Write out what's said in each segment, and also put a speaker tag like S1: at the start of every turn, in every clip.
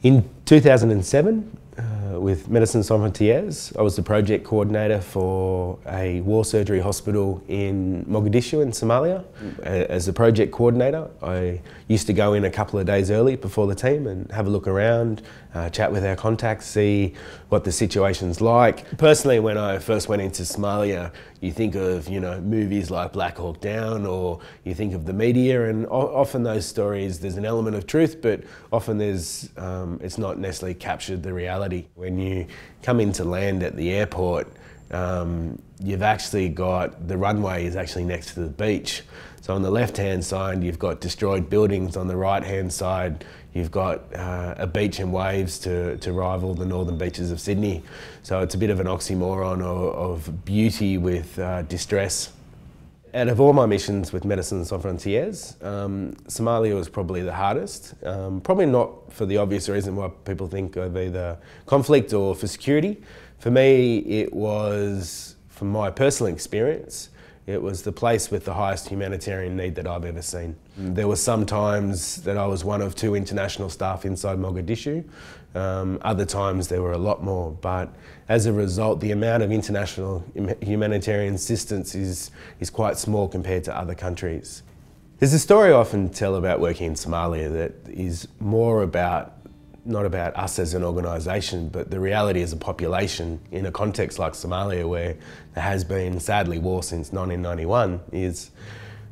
S1: In 2007, with Medecins Sans Frontieres, I was the project coordinator for a war surgery hospital in Mogadishu in Somalia. As the project coordinator, I used to go in a couple of days early before the team and have a look around, chat with our contacts, see what the situation's like. Personally, when I first went into Somalia, you think of, movies like Black Hawk Down, or you think of the media, and often those stories, there's an element of truth, but often it's not necessarily captured the reality. When you come into land at the airport, you've actually got, the runway is actually next to the beach. So on the left-hand side, you've got destroyed buildings. On the right-hand side, you've got a beach and waves to rival the northern beaches of Sydney. So it's a bit of an oxymoron of beauty with distress. Out of all my missions with Medecins Sans Frontieres, Somalia was probably the hardest. Probably not for the obvious reason why people think of either conflict or for security. For me, it was, from my personal experience, it was the place with the highest humanitarian need that I've ever seen. There were some times that I was one of 2 international staff inside Mogadishu. Other times there were a lot more, but as a result, the amount of international humanitarian assistance is quite small compared to other countries. There's a story I often tell about working in Somalia that is more about, not about us as an organisation, but the reality as a population in a context like Somalia, where there has been, sadly, war since 1991, is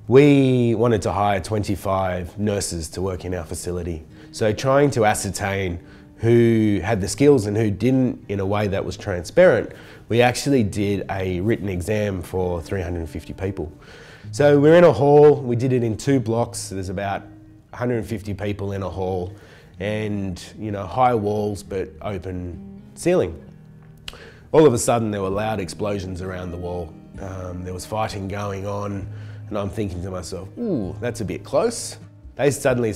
S1: we wanted to hire 25 nurses to work in our facility. So trying to ascertain who had the skills and who didn't in a way that was transparent, we actually did a written exam for 350 people. So we're in a hall, we did it in 2 blocks, so there's about 150 people in a hall, and high walls but open ceiling. All of a sudden there were loud explosions around the wall. There was fighting going on, and I'm thinking to myself, ooh, that's a bit close. They suddenly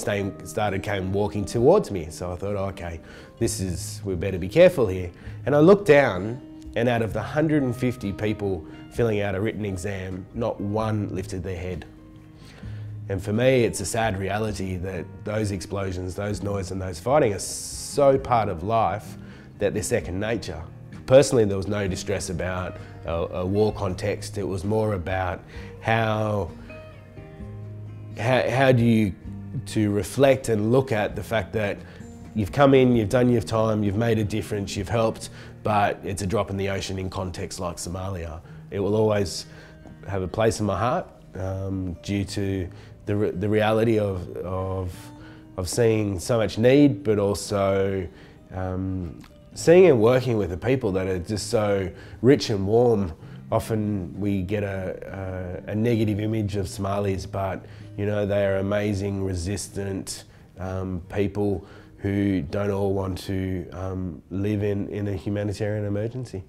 S1: came walking towards me, so I thought, okay, we better be careful here. And I looked down, and out of the 150 people filling out a written exam, not one lifted their head. And for me, it's a sad reality that those explosions, those noise and those fighting are so part of life that they're second nature. Personally, there was no distress about a war context. It was more about how do you to reflect and look at the fact that you've come in, you've done your time, you've made a difference, you've helped, but it's a drop in the ocean in contexts like Somalia. It will always have a place in my heart due to the reality of seeing so much need, but also seeing and working with the people that are just so rich and warm. Often we get a negative image of Somalis, but they are amazing, resistant people who don't all want to live in a humanitarian emergency.